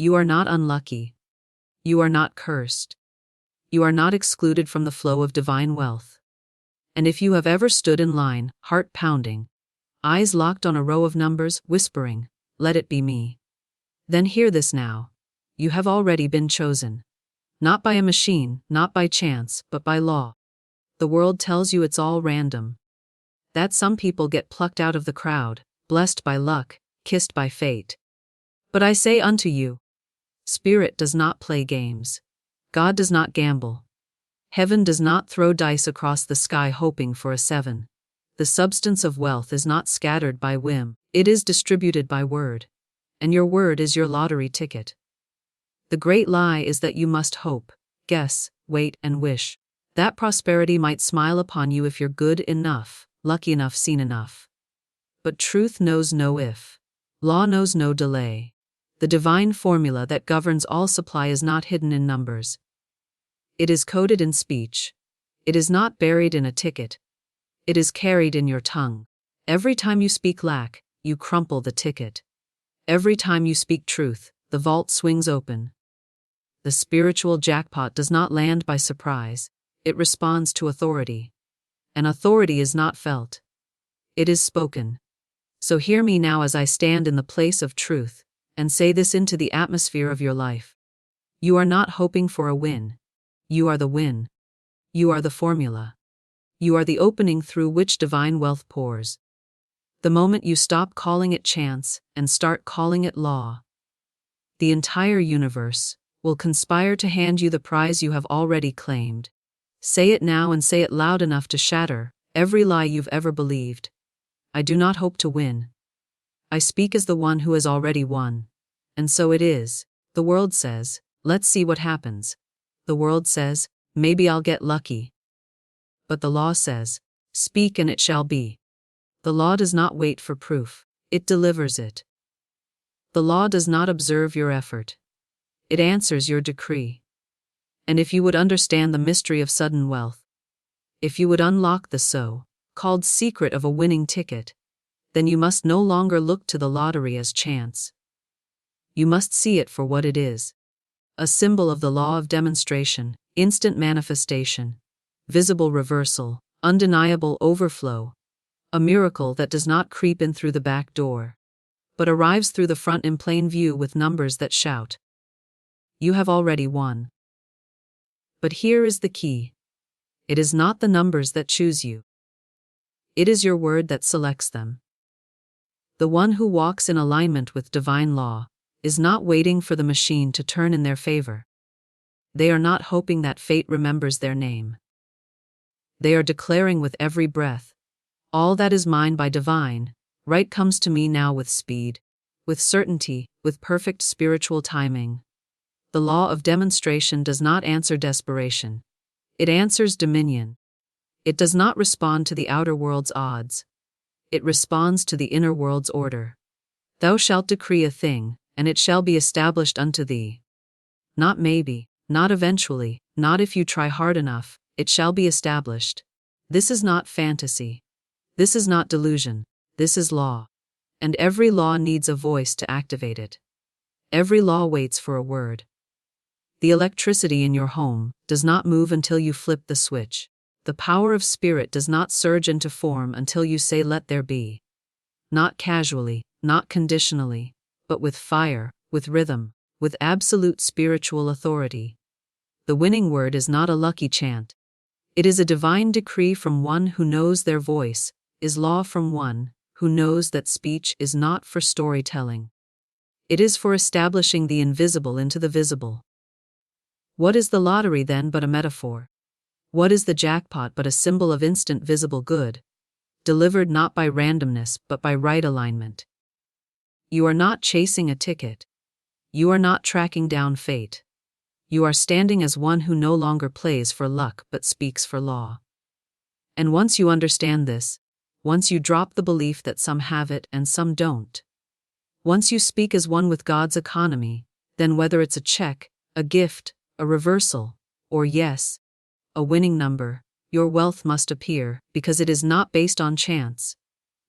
You are not unlucky. You are not cursed. You are not excluded from the flow of divine wealth. And if you have ever stood in line, heart pounding, eyes locked on a row of numbers, whispering, "Let it be me," then hear this now. You have already been chosen. Not by a machine, not by chance, but by law. The world tells you it's all random. That some people get plucked out of the crowd, blessed by luck, kissed by fate. But I say unto you, Spirit does not play games. God does not gamble. Heaven does not throw dice across the sky hoping for a 7. The substance of wealth is not scattered by whim, it is distributed by word. And your word is your lottery ticket. The great lie is that you must hope, guess, wait, and wish that prosperity might smile upon you if you're good enough, lucky enough, seen enough. But truth knows no if. Law knows no delay. The divine formula that governs all supply is not hidden in numbers. It is coded in speech. It is not buried in a ticket. It is carried in your tongue. Every time you speak lack, you crumple the ticket. Every time you speak truth, the vault swings open. The spiritual jackpot does not land by surprise. It responds to authority. And authority is not felt. It is spoken. So hear me now as I stand in the place of truth, and say this into the atmosphere of your life. You are not hoping for a win. You are the win. You are the formula. You are the opening through which divine wealth pours. The moment you stop calling it chance and start calling it law, the entire universe will conspire to hand you the prize you have already claimed. Say it now and say it loud enough to shatter every lie you've ever believed. I do not hope to win. I speak as the one who has already won. And so it is. The world says, let's see what happens. The world says, maybe I'll get lucky. But the law says, speak and it shall be. The law does not wait for proof, it delivers it. The law does not observe your effort. It answers your decree. And if you would understand the mystery of sudden wealth, if you would unlock the so-called secret of a winning ticket, then you must no longer look to the lottery as chance. You must see it for what it is. A symbol of the law of demonstration, instant manifestation, visible reversal, undeniable overflow. A miracle that does not creep in through the back door, but arrives through the front in plain view with numbers that shout, you have already won. But here is the key. It is not the numbers that choose you. It is your word that selects them. The one who walks in alignment with divine law is not waiting for the machine to turn in their favor. They are not hoping that fate remembers their name. They are declaring with every breath, all that is mine by divine right comes to me now with speed, with certainty, with perfect spiritual timing. The law of demonstration does not answer desperation. It answers dominion. It does not respond to the outer world's odds. It responds to the inner world's order. Thou shalt decree a thing, and it shall be established unto thee. Not maybe, not eventually, not if you try hard enough, it shall be established. This is not fantasy. This is not delusion. This is law. And every law needs a voice to activate it. Every law waits for a word. The electricity in your home does not move until you flip the switch. The power of spirit does not surge into form until you say let there be. Not casually, not conditionally, but with fire, with rhythm, with absolute spiritual authority. The winning word is not a lucky chant. It is a divine decree from one who knows their voice, is law from one who knows that speech is not for storytelling. It is for establishing the invisible into the visible. What is the lottery then but a metaphor? What is the jackpot but a symbol of instant visible good, delivered not by randomness but by right alignment? You are not chasing a ticket. You are not tracking down fate. You are standing as one who no longer plays for luck but speaks for law. And once you understand this, once you drop the belief that some have it and some don't, once you speak as one with God's economy, then whether it's a check, a gift, a reversal, or yes, a winning number, your wealth must appear because it is not based on chance.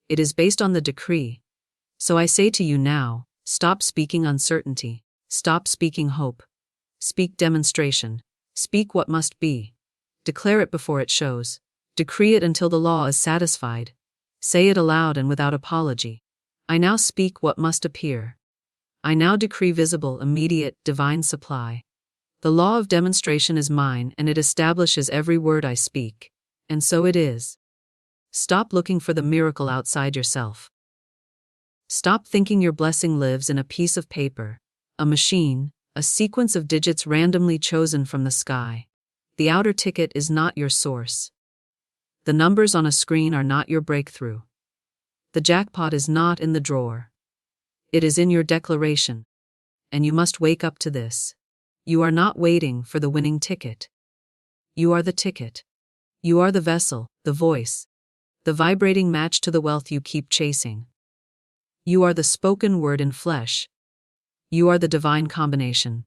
It is based on the decree. So I say to you now, stop speaking uncertainty. Stop speaking hope. Speak demonstration. Speak what must be. Declare it before it shows. Decree it until the law is satisfied. Say it aloud and without apology. I now speak what must appear. I now decree visible, immediate, divine supply. The law of demonstration is mine, and it establishes every word I speak. And so it is. Stop looking for the miracle outside yourself. Stop thinking your blessing lives in a piece of paper, a machine, a sequence of digits randomly chosen from the sky. The outer ticket is not your source. The numbers on a screen are not your breakthrough. The jackpot is not in the drawer. It is in your declaration. And you must wake up to this. You are not waiting for the winning ticket. You are the ticket. You are the vessel, the voice, the vibrating match to the wealth you keep chasing. You are the spoken word in flesh. You are the divine combination.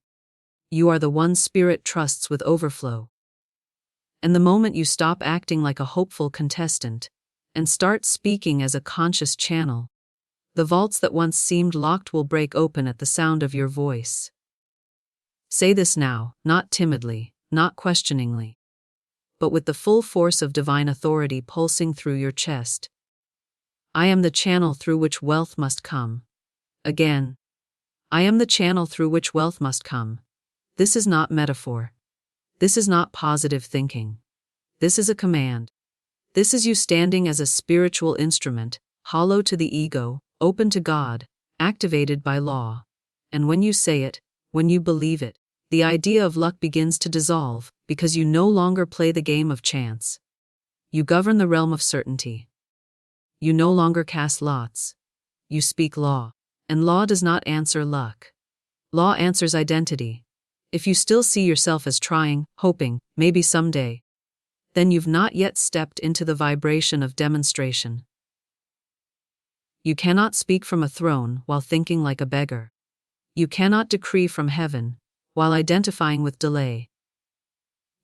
You are the one Spirit trusts with overflow. And the moment you stop acting like a hopeful contestant and start speaking as a conscious channel, the vaults that once seemed locked will break open at the sound of your voice. Say this now, not timidly, not questioningly, but with the full force of divine authority pulsing through your chest. I am the channel through which wealth must come. Again. I am the channel through which wealth must come. This is not metaphor. This is not positive thinking. This is a command. This is you standing as a spiritual instrument, hollow to the ego, open to God, activated by law. And when you say it, when you believe it, the idea of luck begins to dissolve, because you no longer play the game of chance. You govern the realm of certainty. You no longer cast lots. You speak law. And law does not answer luck. Law answers identity. If you still see yourself as trying, hoping, maybe someday, then you've not yet stepped into the vibration of demonstration. You cannot speak from a throne while thinking like a beggar. You cannot decree from heaven while identifying with delay.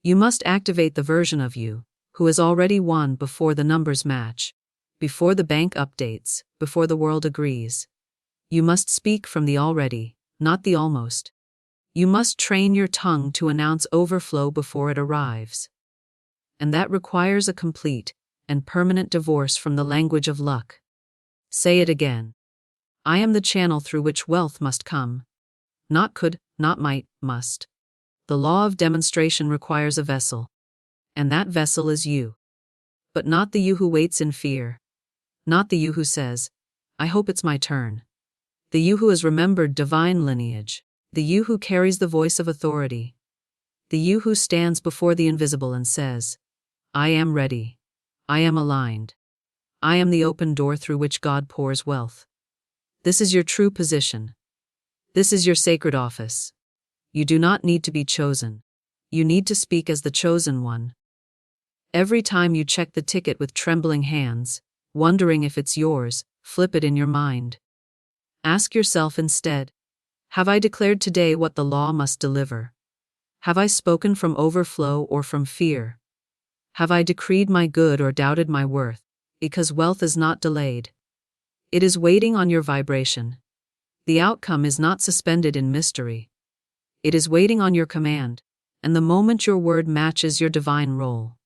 You must activate the version of you who has already won before the numbers match, before the bank updates, before the world agrees. You must speak from the already, not the almost. You must train your tongue to announce overflow before it arrives. And that requires a complete and permanent divorce from the language of luck. Say it again. I am the channel through which wealth must come. Not could, not might, must. The law of demonstration requires a vessel. And that vessel is you. But not the you who waits in fear. Not the you who says, I hope it's my turn. The you who has remembered divine lineage. The you who carries the voice of authority. The you who stands before the invisible and says, I am ready. I am aligned. I am the open door through which God pours wealth. This is your true position. This is your sacred office. You do not need to be chosen. You need to speak as the chosen one. Every time you check the ticket with trembling hands, wondering if it's yours, flip it in your mind. Ask yourself instead, have I declared today what the law must deliver? Have I spoken from overflow or from fear? Have I decreed my good or doubted my worth? Because wealth is not delayed. It is waiting on your vibration. The outcome is not suspended in mystery. It is waiting on your command, and the moment your word matches your divine role.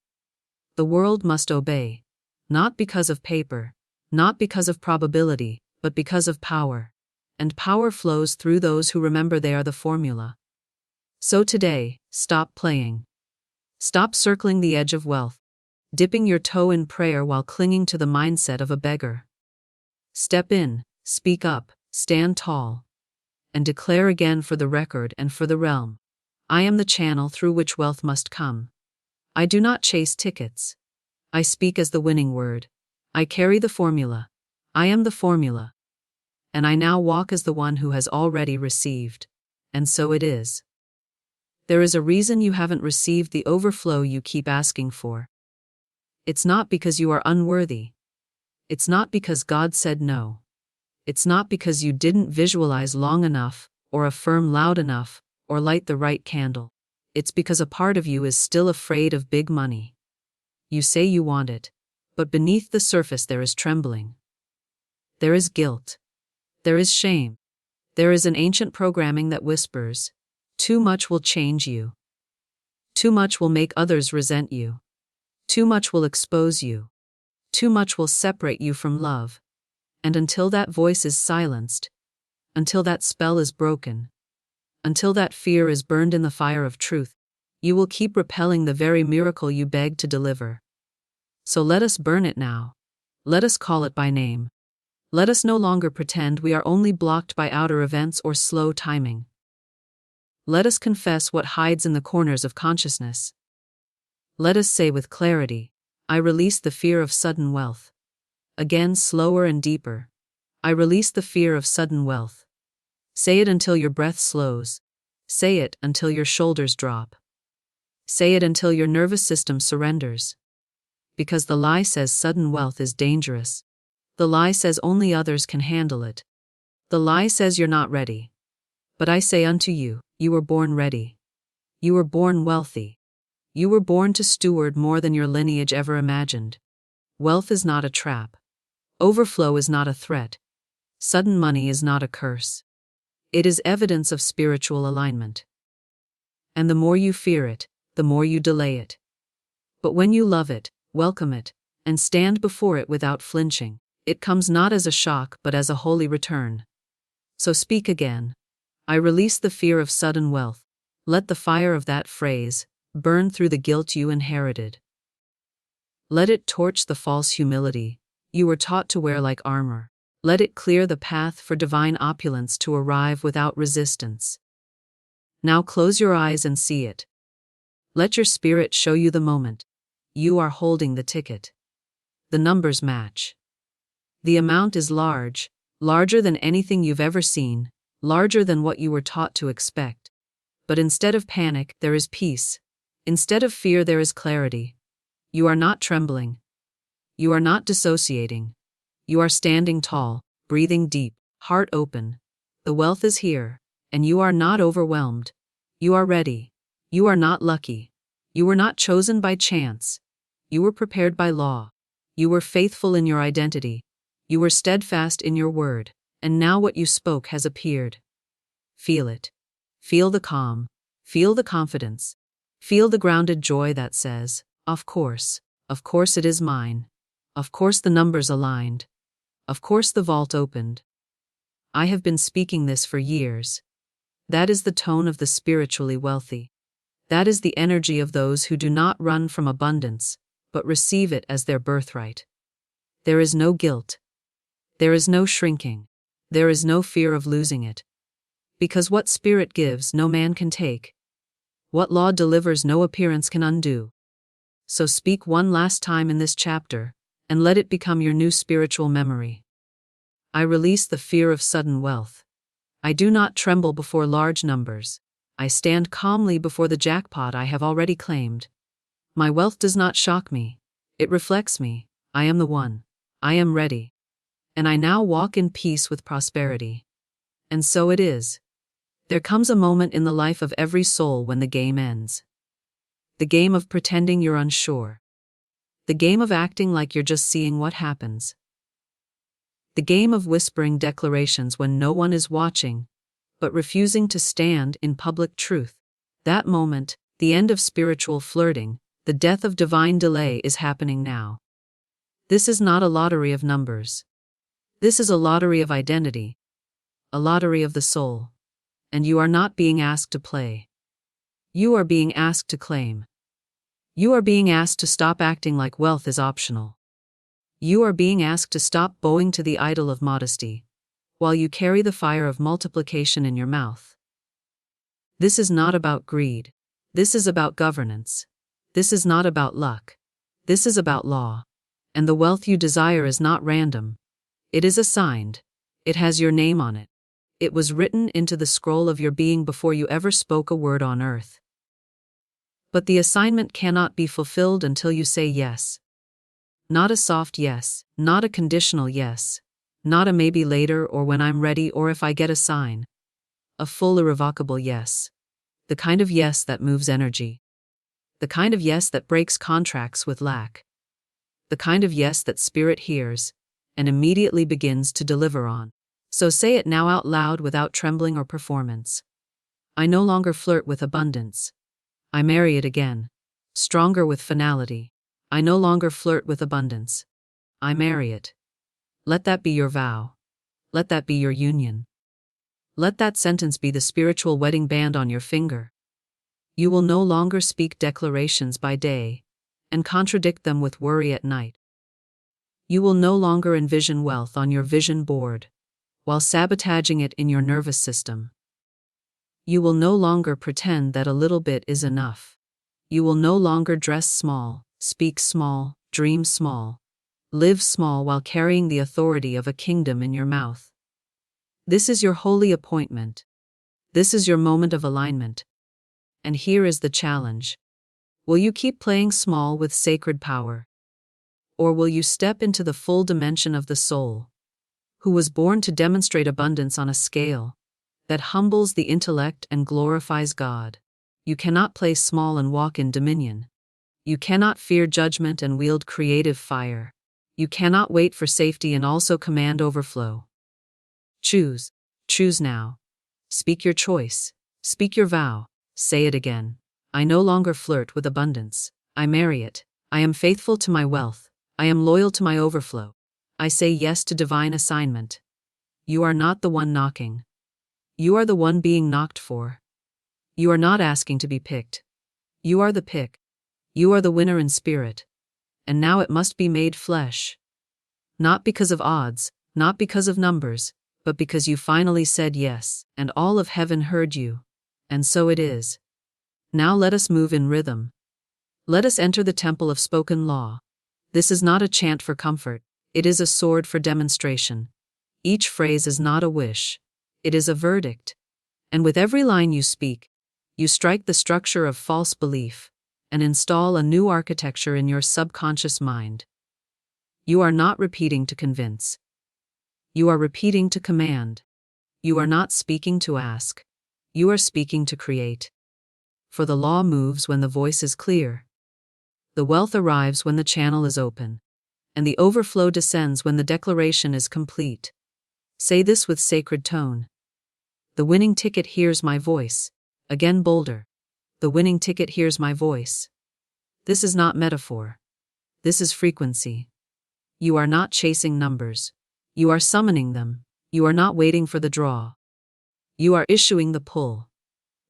The world must obey, not because of paper, not because of probability, but because of power. And power flows through those who remember they are the formula. So today, stop playing. Stop circling the edge of wealth, dipping your toe in prayer while clinging to the mindset of a beggar. Step in, speak up, stand tall, and declare again for the record and for the realm. I am the channel through which wealth must come. I do not chase tickets. I speak as the winning word. I carry the formula. I am the formula. And I now walk as the one who has already received. And so it is. There is a reason you haven't received the overflow you keep asking for. It's not because you are unworthy. It's not because God said no. It's not because you didn't visualize long enough, or affirm loud enough, or light the right candle. It's because a part of you is still afraid of big money. You say you want it, but beneath the surface there is trembling. There is guilt. There is shame. There is an ancient programming that whispers, too much will change you. Too much will make others resent you. Too much will expose you. Too much will separate you from love. And until that voice is silenced, until that spell is broken, until that fear is burned in the fire of truth, you will keep repelling the very miracle you beg to deliver. So let us burn it now. Let us call it by name. Let us no longer pretend we are only blocked by outer events or slow timing. Let us confess what hides in the corners of consciousness. Let us say with clarity, I release the fear of sudden wealth. Again, slower and deeper. I release the fear of sudden wealth. Say it until your breath slows. Say it until your shoulders drop. Say it until your nervous system surrenders. Because the lie says sudden wealth is dangerous. The lie says only others can handle it. The lie says you're not ready. But I say unto you, you were born ready. You were born wealthy. You were born to steward more than your lineage ever imagined. Wealth is not a trap. Overflow is not a threat. Sudden money is not a curse. It is evidence of spiritual alignment. And the more you fear it, the more you delay it. But when you love it, welcome it, and stand before it without flinching, it comes not as a shock but as a holy return. So speak again. I release the fear of sudden wealth. Let the fire of that phrase burn through the guilt you inherited. Let it torch the false humility you were taught to wear like armor. Let it clear the path for divine opulence to arrive without resistance. Now close your eyes and see it. Let your spirit show you the moment. You are holding the ticket. The numbers match. The amount is large, larger than anything you've ever seen, larger than what you were taught to expect. But instead of panic, there is peace. Instead of fear, there is clarity. You are not trembling. You are not dissociating. You are standing tall, breathing deep, heart open. The wealth is here, and you are not overwhelmed. You are ready. You are not lucky. You were not chosen by chance. You were prepared by law. You were faithful in your identity. You were steadfast in your word, and now what you spoke has appeared. Feel it. Feel the calm. Feel the confidence. Feel the grounded joy that says, of course it is mine. Of course the numbers aligned. Of course the vault opened. I have been speaking this for years. That is the tone of the spiritually wealthy. That is the energy of those who do not run from abundance, but receive it as their birthright. There is no guilt. There is no shrinking. There is no fear of losing it. Because what spirit gives, no man can take. What law delivers, no appearance can undo. So speak one last time in this chapter, and let it become your new spiritual memory. I release the fear of sudden wealth. I do not tremble before large numbers. I stand calmly before the jackpot I have already claimed. My wealth does not shock me. It reflects me. I am the one. I am ready. And I now walk in peace with prosperity. And so it is. There comes a moment in the life of every soul when the game ends. The game of pretending you're unsure. The game of acting like you're just seeing what happens. The game of whispering declarations when no one is watching, but refusing to stand in public truth. That moment, the end of spiritual flirting, the death of divine delay, is happening now. This is not a lottery of numbers. This is a lottery of identity. A lottery of the soul. And you are not being asked to play. You are being asked to claim. You are being asked to stop acting like wealth is optional. You are being asked to stop bowing to the idol of modesty, while you carry the fire of multiplication in your mouth. This is not about greed. This is about governance. This is not about luck. This is about law. And the wealth you desire is not random. It is assigned. It has your name on it. It was written into the scroll of your being before you ever spoke a word on earth. But the assignment cannot be fulfilled until you say yes. Not a soft yes, not a conditional yes, not a maybe later or when I'm ready or if I get a sign. A full irrevocable yes. The kind of yes that moves energy. The kind of yes that breaks contracts with lack. The kind of yes that spirit hears and immediately begins to deliver on. So say it now out loud without trembling or performance. I no longer flirt with abundance. I marry it again. Stronger with finality. I no longer flirt with abundance. I marry it. Let that be your vow. Let that be your union. Let that sentence be the spiritual wedding band on your finger. You will no longer speak declarations by day and contradict them with worry at night. You will no longer envision wealth on your vision board while sabotaging it in your nervous system. You will no longer pretend that a little bit is enough. You will no longer dress small, speak small, dream small, live small while carrying the authority of a kingdom in your mouth. This is your holy appointment. This is your moment of alignment. And here is the challenge. Will you keep playing small with sacred power? Or will you step into the full dimension of the soul, who was born to demonstrate abundance on a scale that humbles the intellect and glorifies God? You cannot play small and walk in dominion. You cannot fear judgment and wield creative fire. You cannot wait for safety and also command overflow. Choose. Choose now. Speak your choice. Speak your vow. Say it again. I no longer flirt with abundance. I marry it. I am faithful to my wealth. I am loyal to my overflow. I say yes to divine assignment. You are not the one knocking. You are the one being knocked for. You are not asking to be picked. You are the pick. You are the winner in spirit. And now it must be made flesh. Not because of odds, not because of numbers, but because you finally said yes, and all of heaven heard you. And so it is. Now let us move in rhythm. Let us enter the temple of spoken law. This is not a chant for comfort. It is a sword for demonstration. Each phrase is not a wish. It is a verdict. And with every line you speak, you strike the structure of false belief and install a new architecture in your subconscious mind. You are not repeating to convince. You are repeating to command. You are not speaking to ask. You are speaking to create. For the law moves when the voice is clear. The wealth arrives when the channel is open. And the overflow descends when the declaration is complete. Say this with sacred tone. The winning ticket hears my voice. Again bolder. The winning ticket hears my voice. This is not metaphor. This is frequency. You are not chasing numbers. You are summoning them. You are not waiting for the draw. You are issuing the pull.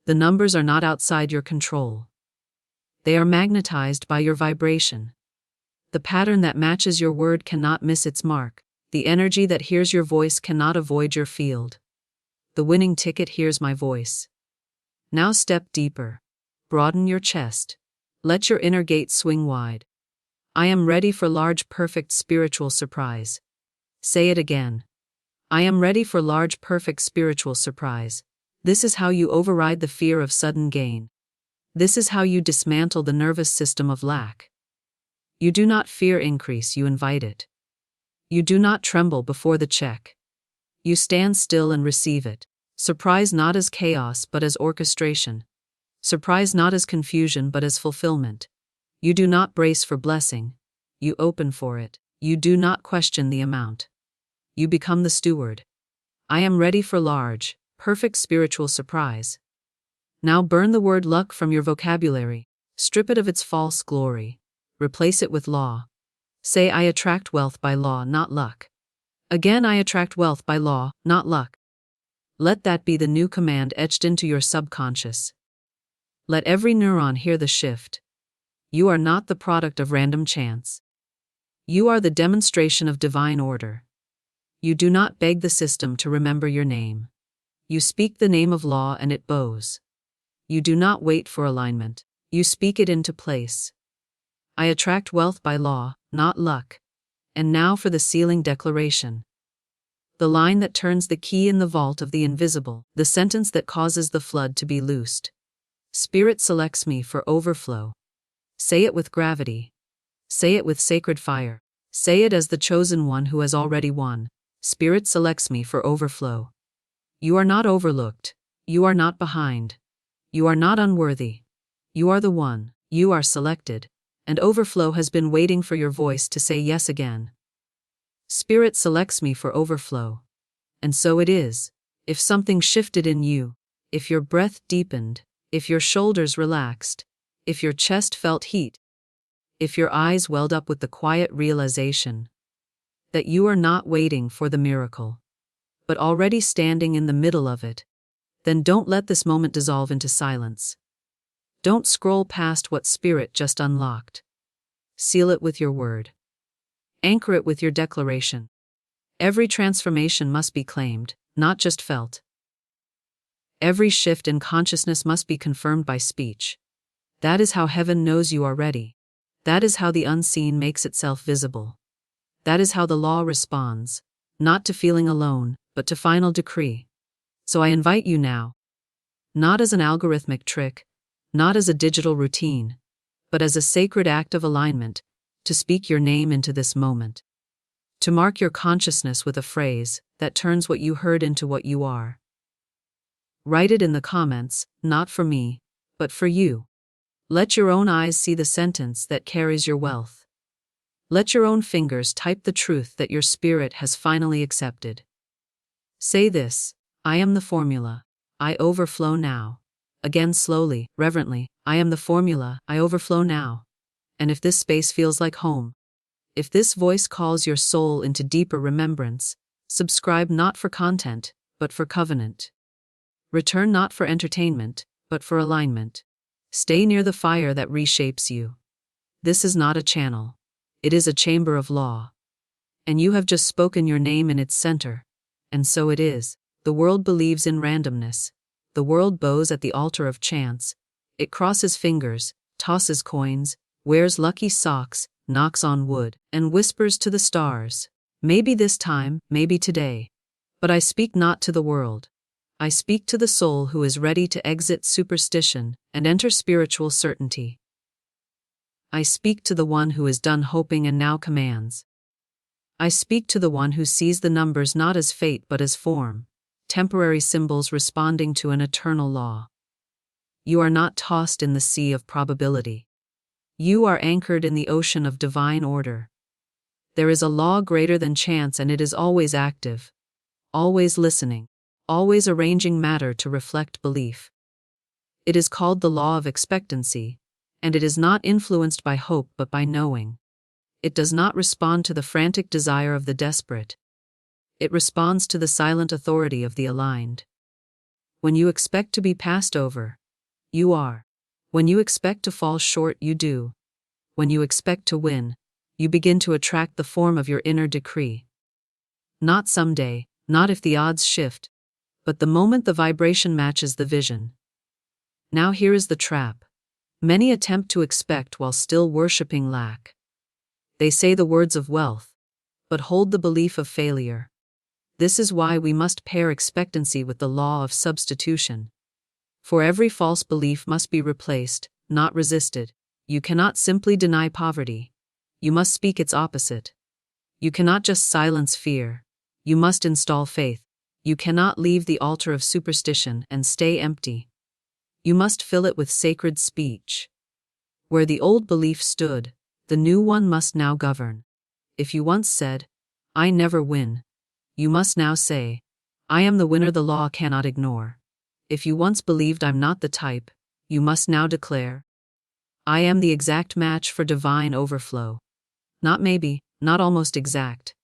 The numbers are not outside your control. They are magnetized by your vibration. The pattern that matches your word cannot miss its mark. The energy that hears your voice cannot avoid your field. The winning ticket hears my voice. Now step deeper. Broaden your chest. Let your inner gate swing wide. I am ready for large, perfect spiritual surprise. Say it again. I am ready for large, perfect spiritual surprise. This is how you override the fear of sudden gain. This is how you dismantle the nervous system of lack. You do not fear increase, you invite it. You do not tremble before the check. You stand still and receive it. Surprise not as chaos but as orchestration. Surprise not as confusion but as fulfillment. You do not brace for blessing. You open for it. You do not question the amount. You become the steward. I am ready for large, perfect spiritual surprise. Now burn the word luck from your vocabulary. Strip it of its false glory. Replace it with law. Say, I attract wealth by law, not luck. Again, I attract wealth by law, not luck. Let that be the new command etched into your subconscious. Let every neuron hear the shift. You are not the product of random chance. You are the demonstration of divine order. You do not beg the system to remember your name. You speak the name of law and it bows. You do not wait for alignment. You speak it into place. I attract wealth by law, not luck. And now for the sealing declaration. The line that turns the key in the vault of the invisible, the sentence that causes the flood to be loosed. Spirit selects me for overflow. Say it with gravity. Say it with sacred fire. Say it as the chosen one who has already won. Spirit selects me for overflow. You are not overlooked. You are not behind. You are not unworthy. You are the one. You are selected. And overflow has been waiting for your voice to say yes again. Spirit selects me for overflow. And so it is. If something shifted in you, if your breath deepened, if your shoulders relaxed, if your chest felt heat, if your eyes welled up with the quiet realization that you are not waiting for the miracle, but already standing in the middle of it, then don't let this moment dissolve into silence. Don't scroll past what Spirit just unlocked. Seal it with your word. Anchor it with your declaration. Every transformation must be claimed, not just felt. Every shift in consciousness must be confirmed by speech. That is how heaven knows you are ready. That is how the unseen makes itself visible. That is how the law responds, not to feeling alone, but to final decree. So I invite you now, not as an algorithmic trick, not as a digital routine, but as a sacred act of alignment, to speak your name into this moment. To mark your consciousness with a phrase that turns what you heard into what you are. Write it in the comments, not for me, but for you. Let your own eyes see the sentence that carries your wealth. Let your own fingers type the truth that your spirit has finally accepted. Say this: I am the formula. I overflow now. Again, slowly, reverently: I am the formula. I overflow now. And if this space feels like home, if this voice calls your soul into deeper remembrance, subscribe not for content, but for covenant. Return not for entertainment, but for alignment. Stay near the fire that reshapes you. This is not a channel. It is a chamber of law. And you have just spoken your name in its center. And so it is. The world believes in randomness. The world bows at the altar of chance. It crosses fingers, tosses coins, wears lucky socks, knocks on wood, and whispers to the stars, maybe this time, maybe today. But I speak not to the world. I speak to the soul who is ready to exit superstition and enter spiritual certainty. I speak to the one who is done hoping and now commands. I speak to the one who sees the numbers not as fate but as form, temporary symbols responding to an eternal law. You are not tossed in the sea of probability. You are anchored in the ocean of divine order. There is a law greater than chance, and it is always active, always listening, always arranging matter to reflect belief. It is called the law of expectancy, and it is not influenced by hope but by knowing. It does not respond to the frantic desire of the desperate. It responds to the silent authority of the aligned. When you expect to be passed over, you are. When you expect to fall short, you do. When you expect to win, you begin to attract the form of your inner decree. Not someday, not if the odds shift, but the moment the vibration matches the vision. Now here is the trap. Many attempt to expect while still worshipping lack. They say the words of wealth, but hold the belief of failure. This is why we must pair expectancy with the law of substitution. For every false belief must be replaced, not resisted. You cannot simply deny poverty. You must speak its opposite. You cannot just silence fear. You must install faith. You cannot leave the altar of superstition and stay empty. You must fill it with sacred speech. Where the old belief stood, the new one must now govern. If you once said, "I never win," you must now say, "I am the winner the law cannot ignore." If you once believed "I'm not the type," you must now declare, "I am the exact match for divine overflow." Not maybe, not almost exact.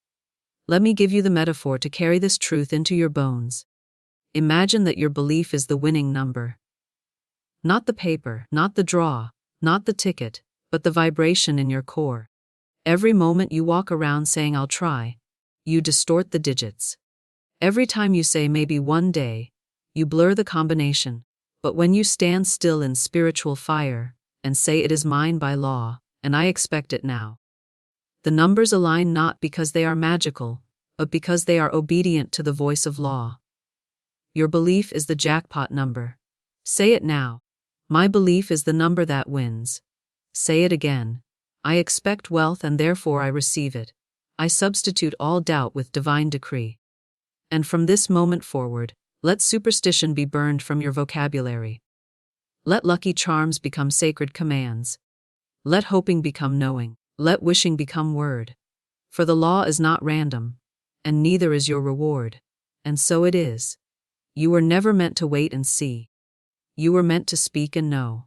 Let me give you the metaphor to carry this truth into your bones. Imagine that your belief is the winning number. Not the paper, not the draw, not the ticket, but the vibration in your core. Every moment you walk around saying "I'll try," you distort the digits. Every time you say "maybe one day," you blur the combination. But when you stand still in spiritual fire and say "it is mine by law, and I expect it now," the numbers align not because they are magical, but because they are obedient to the voice of law. Your belief is the jackpot number. Say it now. My belief is the number that wins. Say it again. I expect wealth and therefore I receive it. I substitute all doubt with divine decree. And from this moment forward, let superstition be burned from your vocabulary. Let lucky charms become sacred commands. Let hoping become knowing. Let wishing become word. For the law is not random, and neither is your reward. And so it is. You were never meant to wait and see. You were meant to speak and know.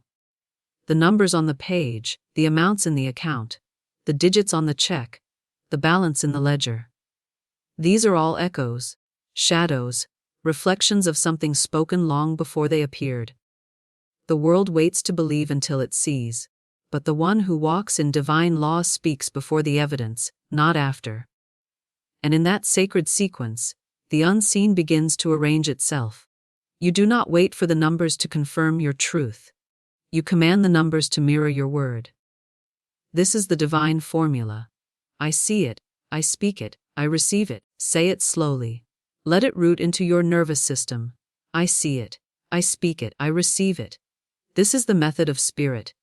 The numbers on the page, the amounts in the account, the digits on the check, the balance in the ledger. These are all echoes, shadows, reflections of something spoken long before they appeared. The world waits to believe until it sees, but the one who walks in divine law speaks before the evidence, not after. And in that sacred sequence, the unseen begins to arrange itself. You do not wait for the numbers to confirm your truth. You command the numbers to mirror your word. This is the divine formula. I see it, I speak it, I receive it. Say it slowly. Let it root into your nervous system. I see it, I speak it, I receive it. This is the method of spirit.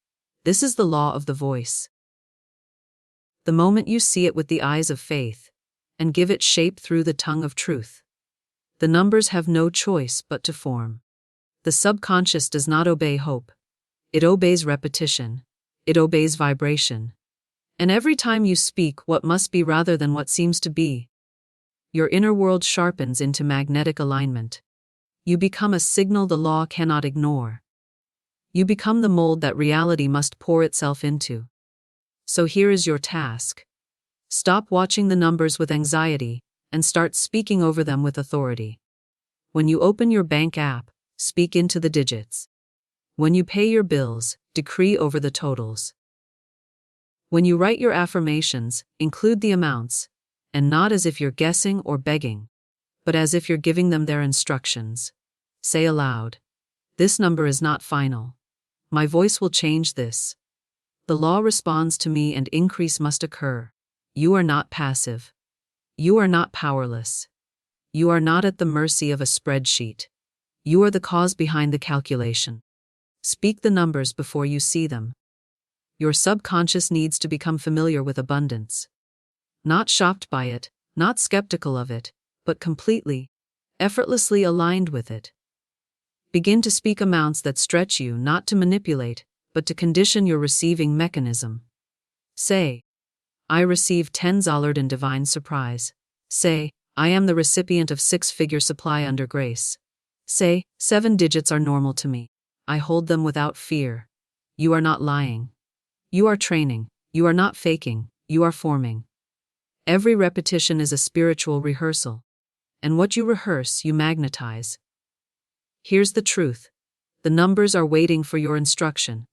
This is the law of the voice. The moment you see it with the eyes of faith, and give it shape through the tongue of truth, the numbers have no choice but to form. The subconscious does not obey hope. It obeys repetition. It obeys vibration. And every time you speak what must be rather than what seems to be, your inner world sharpens into magnetic alignment. You become a signal the law cannot ignore. You become the mold that reality must pour itself into. So here is your task. Stop watching the numbers with anxiety, and start speaking over them with authority. When you open your bank app, speak into the digits. When you pay your bills, decree over the totals. When you write your affirmations, include the amounts, and not as if you're guessing or begging, but as if you're giving them their instructions. Say aloud, "This number is not final. My voice will change this. The law responds to me and increase must occur. You are not passive. You are not powerless. You are not at the mercy of a spreadsheet. You are the cause behind the calculation." Speak the numbers before you see them. Your subconscious needs to become familiar with abundance. Not shocked by it, not skeptical of it, but completely, effortlessly aligned with it. Begin to speak amounts that stretch you not to manipulate, but to condition your receiving mechanism. Say, "I receive $10 in divine surprise." Say, "I am the recipient of six-figure supply under grace." Say, "7 digits are normal to me. I hold them without fear." You are not lying. You are training. You are not faking. You are forming. Every repetition is a spiritual rehearsal. And what you rehearse, you magnetize. Here's the truth. The numbers are waiting for your instruction.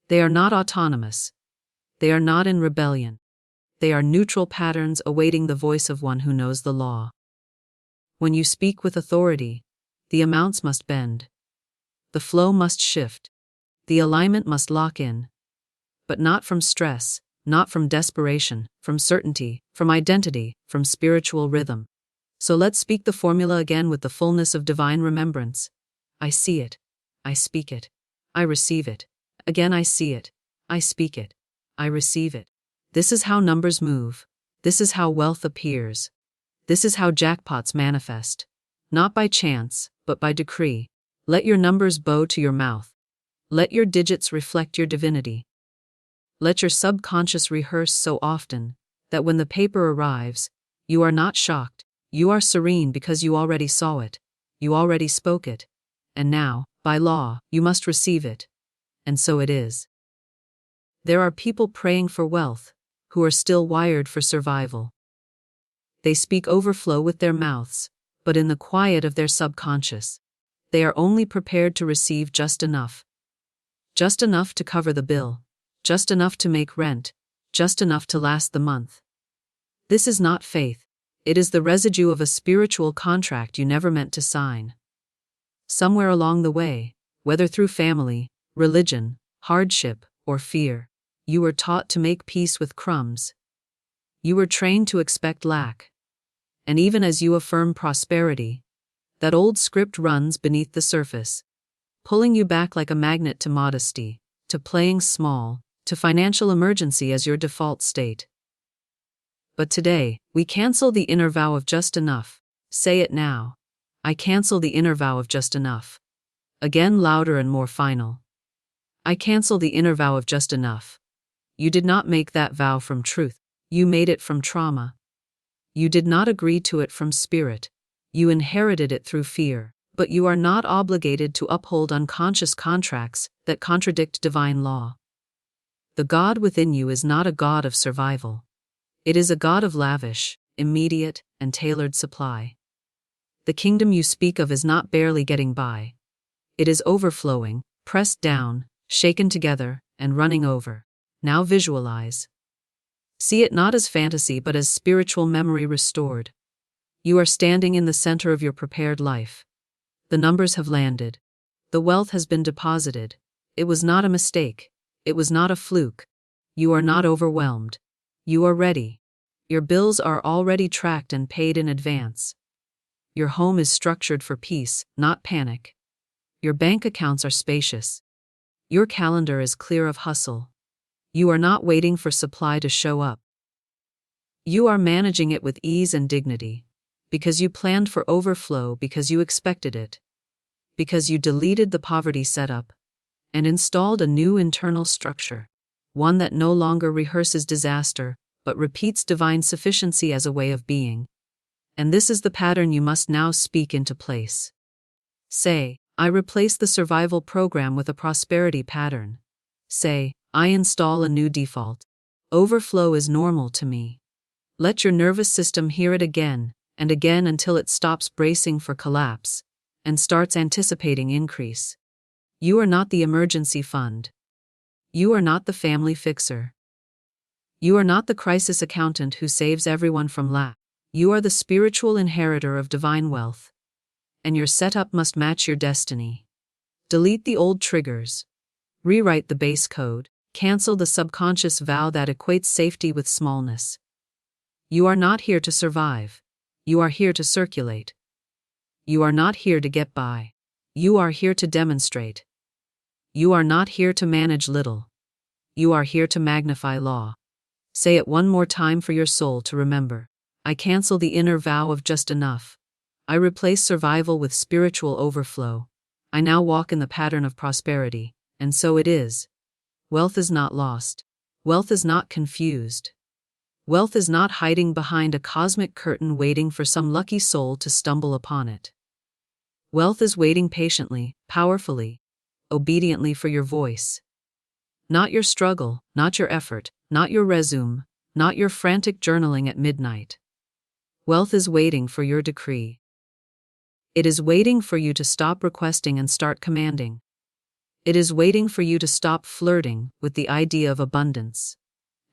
They are not autonomous. They are not in rebellion. They are neutral patterns awaiting the voice of one who knows the law. When you speak with authority, the amounts must bend. The flow must shift. The alignment must lock in. But not from stress, not from desperation, from certainty, from identity, from spiritual rhythm. So let's speak the formula again with the fullness of divine remembrance. I see it. I speak it. I receive it. Again I see it. I speak it. I receive it. This is how numbers move. This is how wealth appears. This is how jackpots manifest. Not by chance, but by decree. Let your numbers bow to your mouth. Let your digits reflect your divinity. Let your subconscious rehearse so often that when the paper arrives, you are not shocked. You are serene because you already saw it. You already spoke it. And now, by law, you must receive it. And so it is. There are people praying for wealth who are still wired for survival. They speak overflow with their mouths, but in the quiet of their subconscious, they are only prepared to receive just enough. Just enough to cover the bill. Just enough to make rent, just enough to last the month. This is not faith. It is the residue of a spiritual contract you never meant to sign. Somewhere along the way, whether through family, religion, hardship, or fear, you were taught to make peace with crumbs. You were trained to expect lack. And even as you affirm prosperity, that old script runs beneath the surface, pulling you back like a magnet to modesty, to playing small, to financial emergency as your default state. But today, we cancel the inner vow of just enough. Say it now. I cancel the inner vow of just enough. Again, louder and more final. I cancel the inner vow of just enough. You did not make that vow from truth. You made it from trauma. You did not agree to it from spirit. You inherited it through fear, but you are not obligated to uphold unconscious contracts that contradict divine law. The God within you is not a God of survival. It is a God of lavish, immediate, and tailored supply. The kingdom you speak of is not barely getting by. It is overflowing, pressed down, shaken together, and running over. Now visualize. See it not as fantasy but as spiritual memory restored. You are standing in the center of your prepared life. The numbers have landed. The wealth has been deposited. It was not a mistake. It was not a fluke. You are not overwhelmed. You are ready. Your bills are already tracked and paid in advance. Your home is structured for peace, not panic. Your bank accounts are spacious. Your calendar is clear of hustle. You are not waiting for supply to show up. You are managing it with ease and dignity, because you planned for overflow, because you expected it, because you deleted the poverty setup and installed a new internal structure, one that no longer rehearses disaster, but repeats divine sufficiency as a way of being. And this is the pattern you must now speak into place. Say, I replace the survival program with a prosperity pattern. Say, I install a new default. Overflow is normal to me. Let your nervous system hear it again and again until it stops bracing for collapse and starts anticipating increase. You are not the emergency fund. You are not the family fixer. You are not the crisis accountant who saves everyone from lack. You are the spiritual inheritor of divine wealth. And your setup must match your destiny. Delete the old triggers. Rewrite the base code. Cancel the subconscious vow that equates safety with smallness. You are not here to survive. You are here to circulate. You are not here to get by. You are here to demonstrate. You are not here to manage little. You are here to magnify law. Say it one more time for your soul to remember. I cancel the inner vow of just enough. I replace survival with spiritual overflow. I now walk in the pattern of prosperity, and so it is. Wealth is not lost. Wealth is not confused. Wealth is not hiding behind a cosmic curtain waiting for some lucky soul to stumble upon it. Wealth is waiting patiently, powerfully, obediently for your voice. Not your struggle, not your effort, not your resume, not your frantic journaling at midnight. Wealth is waiting for your decree. It is waiting for you to stop requesting and start commanding. It is waiting for you to stop flirting with the idea of abundance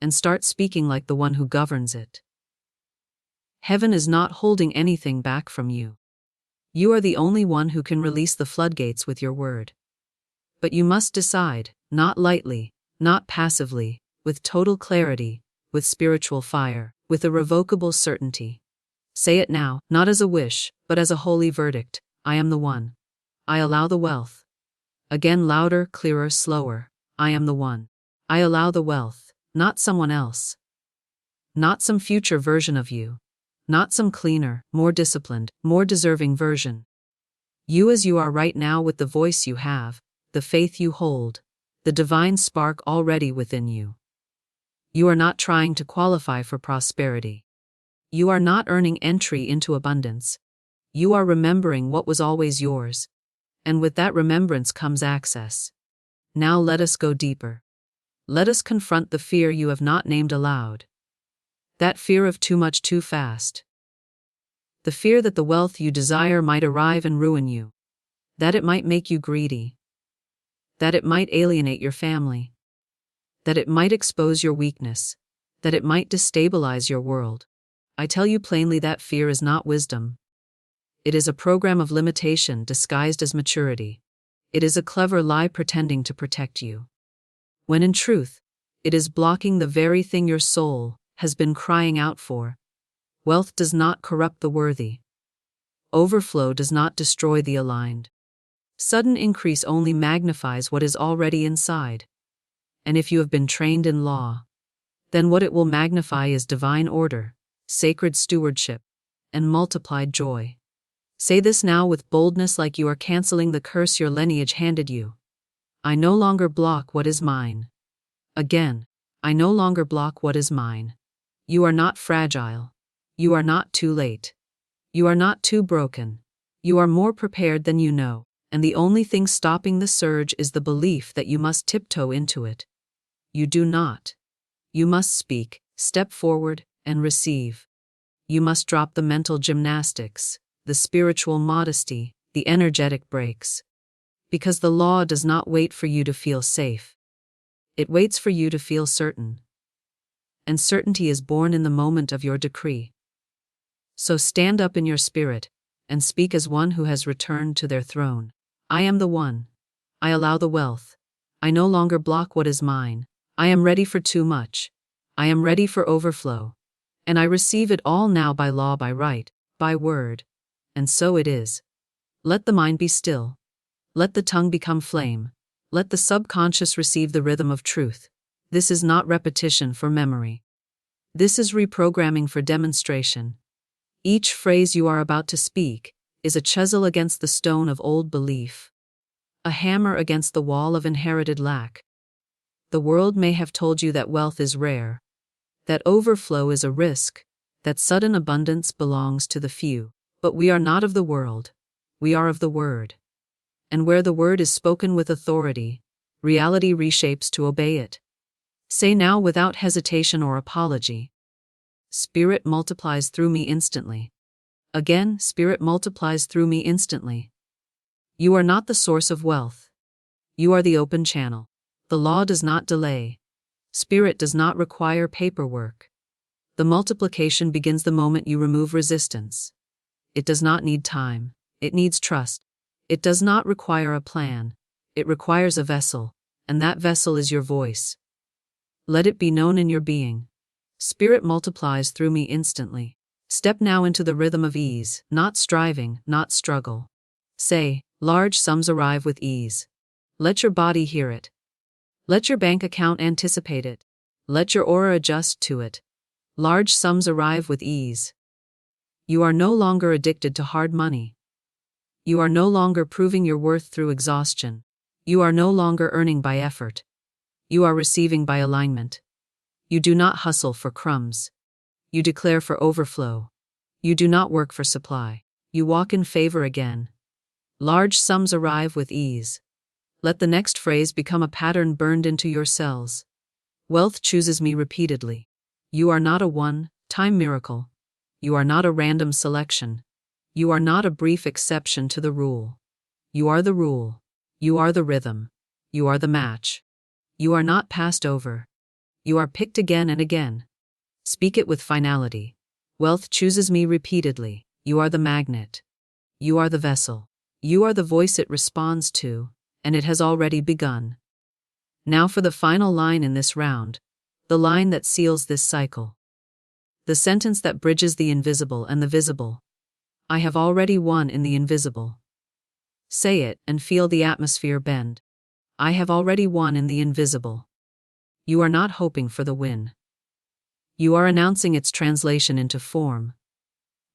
and start speaking like the one who governs it. Heaven is not holding anything back from you. You are the only one who can release the floodgates with your word. But you must decide, not lightly, not passively, with total clarity, with spiritual fire, with irrevocable certainty. Say it now, not as a wish, but as a holy verdict. I am the one. I allow the wealth. Again, louder, clearer, slower. I am the one. I allow the wealth, not someone else. Not some future version of you. Not some cleaner, more disciplined, more deserving version. You as you are right now, with the voice you have, the faith you hold, the divine spark already within you. You are not trying to qualify for prosperity. You are not earning entry into abundance. You are remembering what was always yours. And with that remembrance comes access. Now let us go deeper. Let us confront the fear you have not named aloud. That fear of too much too fast. The fear that the wealth you desire might arrive and ruin you. That it might make you greedy. That it might alienate your family. That it might expose your weakness. That it might destabilize your world. I tell you plainly, that fear is not wisdom. It is a program of limitation disguised as maturity. It is a clever lie pretending to protect you. When in truth, it is blocking the very thing your soul has been crying out for. Wealth does not corrupt the worthy. Overflow does not destroy the aligned. Sudden increase only magnifies what is already inside. And if you have been trained in law, then what it will magnify is divine order, sacred stewardship, and multiplied joy. Say this now with boldness, like you are canceling the curse your lineage handed you. I no longer block what is mine. Again, I no longer block what is mine. You are not fragile. You are not too late. You are not too broken. You are more prepared than you know, and the only thing stopping the surge is the belief that you must tiptoe into it. You do not. You must speak, step forward, and receive. You must drop the mental gymnastics, the spiritual modesty, the energetic breaks. Because the law does not wait for you to feel safe. It waits for you to feel certain. And certainty is born in the moment of your decree. So stand up in your spirit, and speak as one who has returned to their throne. I am the one. I allow the wealth. I no longer block what is mine. I am ready for too much. I am ready for overflow. And I receive it all now by law, by right, by word. And so it is. Let the mind be still. Let the tongue become flame. Let the subconscious receive the rhythm of truth. This is not repetition for memory. This is reprogramming for demonstration. Each phrase you are about to speak is a chisel against the stone of old belief, a hammer against the wall of inherited lack. The world may have told you that wealth is rare, that overflow is a risk, that sudden abundance belongs to the few. But we are not of the world. We are of the Word. And where the Word is spoken with authority, reality reshapes to obey it. Say now without hesitation or apology. Spirit multiplies through me instantly. Again, Spirit multiplies through me instantly. You are not the source of wealth. You are the open channel. The law does not delay. Spirit does not require paperwork. The multiplication begins the moment you remove resistance. It does not need time. It needs trust. It does not require a plan. It requires a vessel, and that vessel is your voice. Let it be known in your being. Spirit multiplies through me instantly. Step now into the rhythm of ease, not striving, not struggle. Say, large sums arrive with ease. Let your body hear it. Let your bank account anticipate it. Let your aura adjust to it. Large sums arrive with ease. You are no longer addicted to hard money. You are no longer proving your worth through exhaustion. You are no longer earning by effort. You are receiving by alignment. You do not hustle for crumbs. You declare for overflow. You do not work for supply. You walk in favor again. Large sums arrive with ease. Let the next phrase become a pattern burned into your cells. Wealth chooses me repeatedly. You are not a one-time miracle. You are not a random selection. You are not a brief exception to the rule. You are the rule. You are the rhythm. You are the match. You are not passed over. You are picked again and again. Speak it with finality. Wealth chooses me repeatedly. You are the magnet. You are the vessel. You are the voice it responds to, and it has already begun. Now for the final line in this round, the line that seals this cycle. The sentence that bridges the invisible and the visible. I have already won in the invisible. Say it and feel the atmosphere bend. I have already won in the invisible. You are not hoping for the win. You are announcing its translation into form.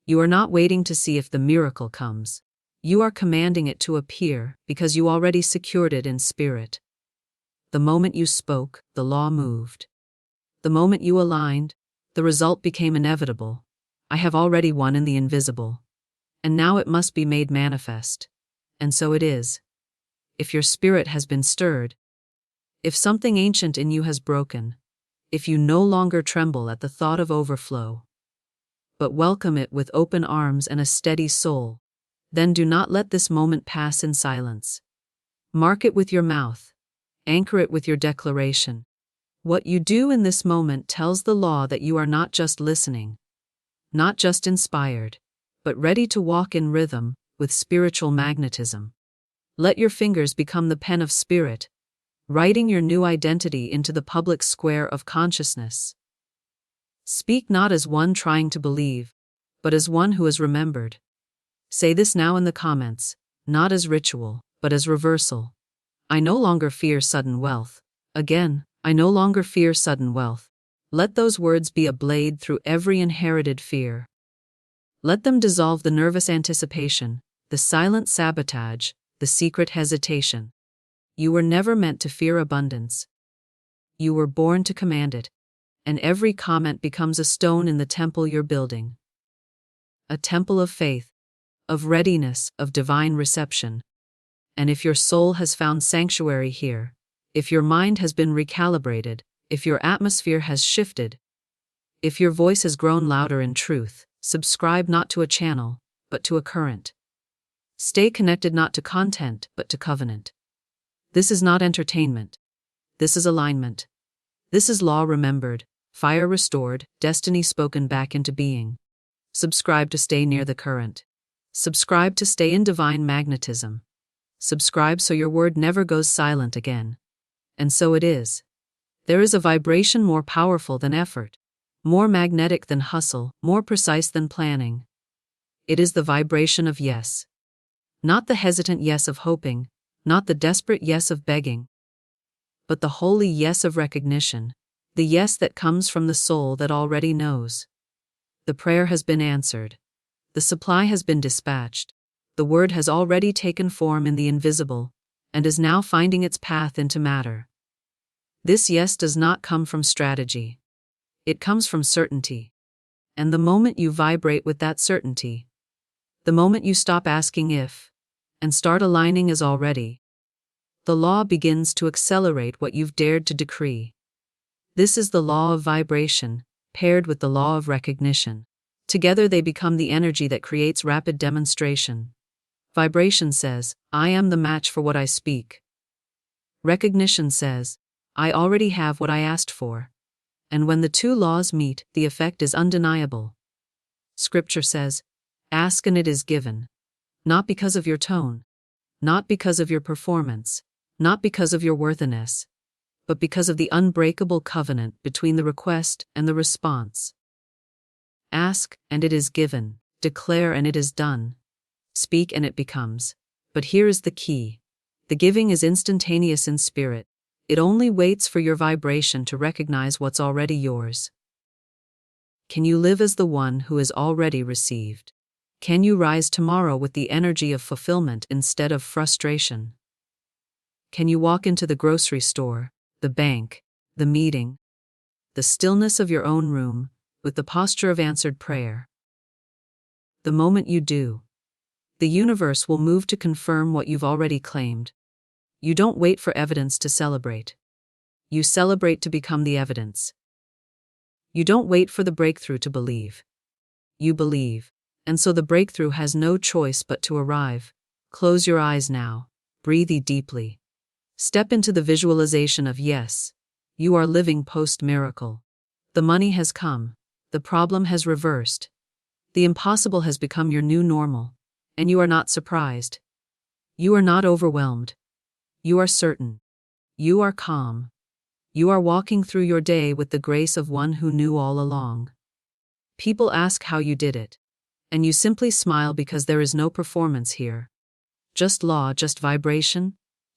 You are not waiting to see if the miracle comes. You are commanding it to appear because you already secured it in spirit. The moment you spoke, the law moved. The moment you aligned, the result became inevitable. I have already won in the invisible. And now it must be made manifest. And so it is. If your spirit has been stirred, if something ancient in you has broken, if you no longer tremble at the thought of overflow, but welcome it with open arms and a steady soul, then do not let this moment pass in silence. Mark it with your mouth. Anchor it with your declaration. What you do in this moment tells the law that you are not just listening, not just inspired, but ready to walk in rhythm with spiritual magnetism. Let your fingers become the pen of spirit, writing your new identity into the public square of consciousness. Speak not as one trying to believe, but as one who has remembered. Say this now in the comments, not as ritual, but as reversal. I no longer fear sudden wealth. Again, I no longer fear sudden wealth. Let those words be a blade through every inherited fear. Let them dissolve the nervous anticipation, the silent sabotage, the secret hesitation. You were never meant to fear abundance. You were born to command it, and every comment becomes a stone in the temple you're building. a temple of faith, of readiness, of divine reception. And if your soul has found sanctuary here, if your mind has been recalibrated, if your atmosphere has shifted, if your voice has grown louder in truth, subscribe not to a channel, but to a current. Stay connected not to content, but to covenant. This is not entertainment. This is alignment. This is law remembered, fire restored, destiny spoken back into being. Subscribe to stay near the current. Subscribe to stay in divine magnetism. Subscribe so your word never goes silent again. And so it is. There is a vibration more powerful than effort, more magnetic than hustle, more precise than planning. It is the vibration of yes. Not the hesitant yes of hoping, not the desperate yes of begging, but the holy yes of recognition, the yes that comes from the soul that already knows. The prayer has been answered. The supply has been dispatched. The word has already taken form in the invisible, and is now finding its path into matter. This yes does not come from strategy. It comes from certainty. And the moment you vibrate with that certainty, the moment you stop asking if, and start aligning as already, the law begins to accelerate what you've dared to decree. This is the law of vibration, paired with the law of recognition. Together they become the energy that creates rapid demonstration. Vibration says, I am the match for what I speak. Recognition says, I already have what I asked for. And when the two laws meet, the effect is undeniable. Scripture says, ask and it is given. Not because of your tone, not because of your performance, not because of your worthiness, but because of the unbreakable covenant between the request and the response. Ask, and it is given. Declare, and it is done. Speak, and it becomes. But here is the key. The giving is instantaneous in spirit. It only waits for your vibration to recognize what's already yours. Can you live as the one who is already received? Can you rise tomorrow with the energy of fulfillment instead of frustration? Can you walk into the grocery store, the bank, the meeting, the stillness of your own room, with the posture of answered prayer? The moment you do, the universe will move to confirm what you've already claimed. You don't wait for evidence to celebrate. You celebrate to become the evidence. You don't wait for the breakthrough to believe. You believe, and so the breakthrough has no choice but to arrive. Close your eyes now. Breathe deeply. Step into the visualization of yes. You are living post-miracle. The money has come. The problem has reversed. The impossible has become your new normal. And you are not surprised. You are not overwhelmed. You are certain. You are calm. You are walking through your day with the grace of one who knew all along. People ask how you did it. And you simply smile because there is no performance here. Just law, just vibration,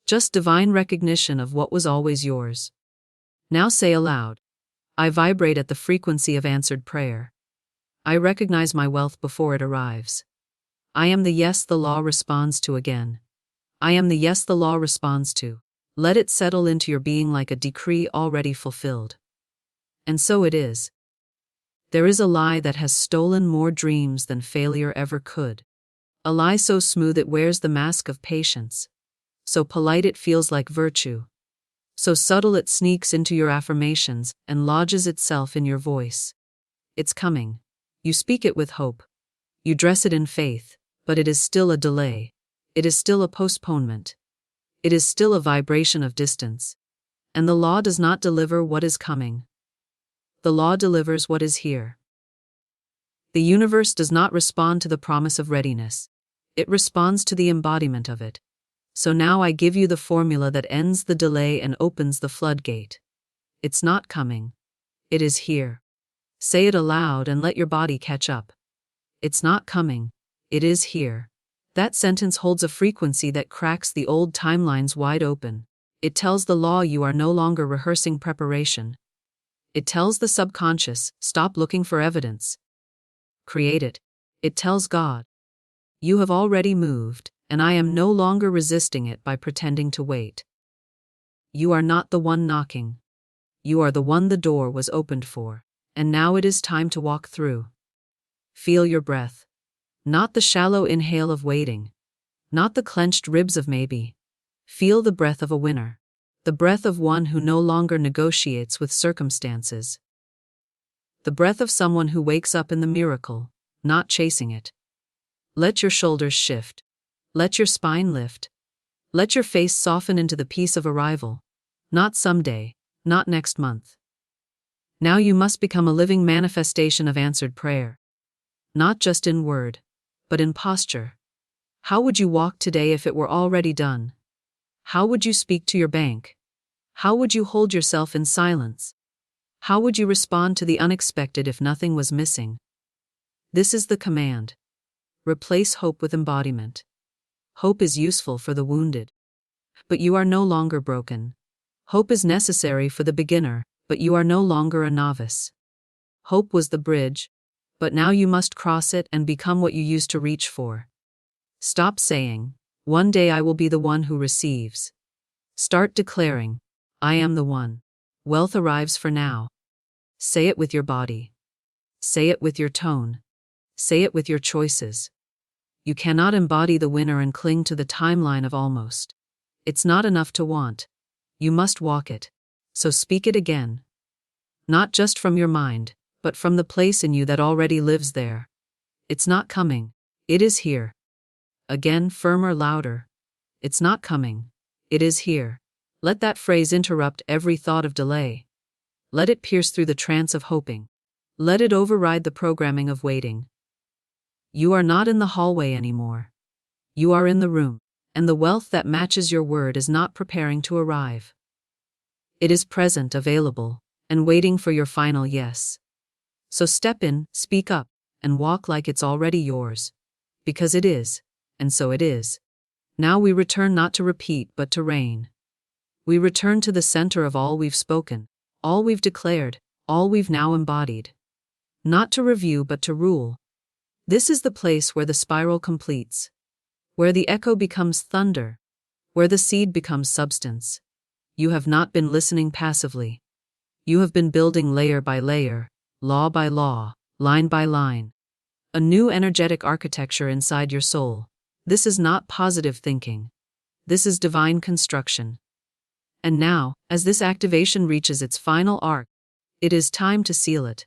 just divine recognition of what was always yours. Now say aloud, I vibrate at the frequency of answered prayer. I recognize my wealth before it arrives. I am the yes the law responds to again. I am the yes the law responds to. Let it settle into your being like a decree already fulfilled. And so it is. There is a lie that has stolen more dreams than failure ever could. A lie so smooth it wears the mask of patience. So polite it feels like virtue. So subtle it sneaks into your affirmations and lodges itself in your voice. It's coming. You speak it with hope. You dress it in faith, but it is still a delay. It is still a postponement. It is still a vibration of distance. And the law does not deliver what is coming. The law delivers what is here. The universe does not respond to the promise of readiness. It responds to the embodiment of it. So now I give you the formula that ends the delay and opens the floodgate. It's not coming. It is here. Say it aloud and let your body catch up. It's not coming. It is here. That sentence holds a frequency that cracks the old timelines wide open. It tells the law you are no longer rehearsing preparation. It tells the subconscious, stop looking for evidence. Create it. It tells God, you have already moved, and I am no longer resisting it by pretending to wait. You are not the one knocking. You are the one the door was opened for, and now it is time to walk through. Feel your breath. Not the shallow inhale of waiting. Not the clenched ribs of maybe. Feel the breath of a winner. The breath of one who no longer negotiates with circumstances. The breath of someone who wakes up in the miracle, not chasing it. Let your shoulders shift. Let your spine lift. Let your face soften into the peace of arrival. Not someday, not next month. Now you must become a living manifestation of answered prayer. Not just in word, but in posture. How would you walk today if it were already done? How would you speak to your bank? How would you hold yourself in silence? How would you respond to the unexpected if nothing was missing? This is the command. Replace hope with embodiment. Hope is useful for the wounded. But you are no longer broken. Hope is necessary for the beginner, but you are no longer a novice. Hope was the bridge, but now you must cross it and become what you used to reach for. Stop saying, "One day I will be the one who receives." Start declaring, "I am the one." Wealth arrives for now. Say it with your body. Say it with your tone. Say it with your choices. You cannot embody the winner and cling to the timeline of almost. It's not enough to want. You must walk it. So speak it again. Not just from your mind, but from the place in you that already lives there. It's not coming. It is here. Again, firmer, louder. It's not coming. It is here. Let that phrase interrupt every thought of delay. Let it pierce through the trance of hoping. Let it override the programming of waiting. You are not in the hallway anymore. You are in the room, and the wealth that matches your word is not preparing to arrive. It is present, available, and waiting for your final yes. So step in, speak up, and walk like it's already yours. Because it is, and so it is. Now we return not to repeat but to reign. We return to the center of all we've spoken, all we've declared, all we've now embodied. Not to review but to rule. This is the place where the spiral completes, where the echo becomes thunder, where the seed becomes substance. You have not been listening passively. You have been building layer by layer, law by law, line by line. A new energetic architecture inside your soul. This is not positive thinking. This is divine construction. And now, as this activation reaches its final arc, it is time to seal it.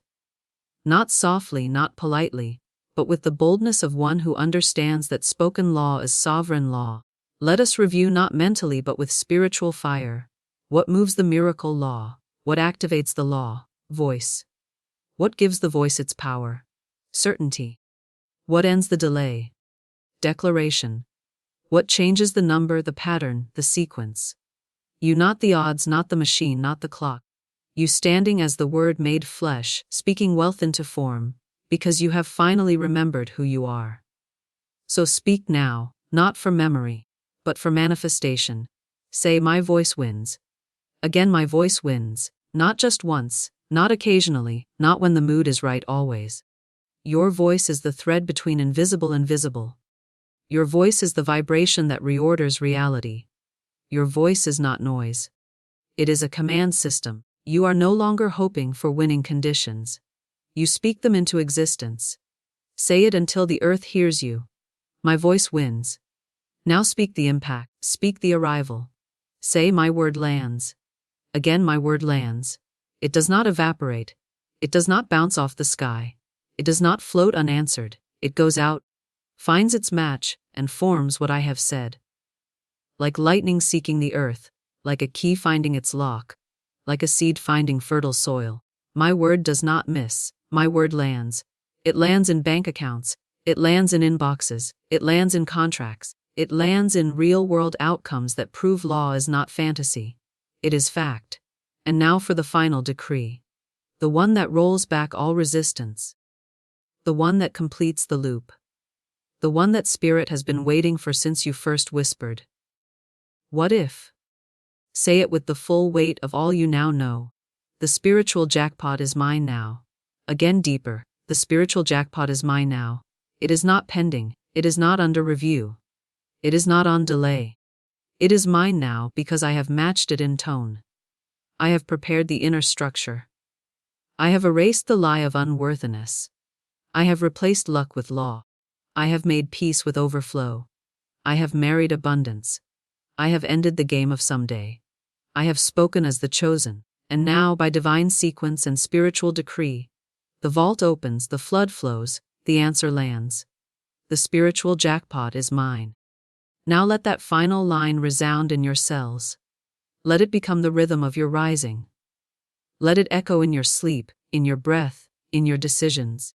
Not softly, not politely, but with the boldness of one who understands that spoken law is sovereign law. Let us review not mentally but with spiritual fire. What moves the miracle law? What activates the law? Voice. What gives the voice its power? Certainty. What ends the delay? Declaration. What changes the number, the pattern, the sequence? You, not the odds, not the machine, not the clock. You standing as the word made flesh, speaking wealth into form, because you have finally remembered who you are. So speak now, not for memory, but for manifestation. Say, my voice wins. Again, my voice wins, not just once, not occasionally, not when the mood is right always. Your voice is the thread between invisible and visible. Your voice is the vibration that reorders reality. Your voice is not noise. It is a command system. You are no longer hoping for winning conditions. You speak them into existence. Say it until the earth hears you. My voice wins. Now speak the impact, speak the arrival. Say, my word lands. Again, my word lands. It does not evaporate. It does not bounce off the sky. It does not float unanswered. It goes out, finds its match, and forms what I have said. Like lightning seeking the earth, like a key finding its lock, like a seed finding fertile soil. My word does not miss. My word lands. It lands in bank accounts. It lands in inboxes. It lands in contracts. It lands in real-world outcomes that prove law is not fantasy. It is fact. And now for the final decree. The one that rolls back all resistance. The one that completes the loop. The one that spirit has been waiting for since you first whispered. What if? Say it with the full weight of all you now know. The spiritual jackpot is mine now. Again deeper, the spiritual jackpot is mine now. It is not pending, it is not under review. It is not on delay. It is mine now because I have matched it in tone. I have prepared the inner structure. I have erased the lie of unworthiness. I have replaced luck with law. I have made peace with overflow. I have married abundance. I have ended the game of someday. I have spoken as the chosen, and now, by divine sequence and spiritual decree, the vault opens, the flood flows, the answer lands. The spiritual jackpot is mine. Now let that final line resound in your cells. Let it become the rhythm of your rising. Let it echo in your sleep, in your breath, in your decisions.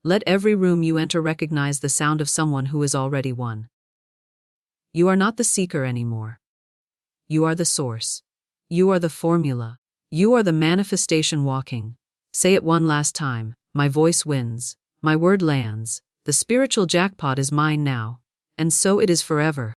Let every room you enter recognize the sound of someone who is already won. You are not the seeker anymore. You are the source. You are the formula. You are the manifestation walking. Say it one last time. My voice wins. My word lands. The spiritual jackpot is mine now. And so it is forever.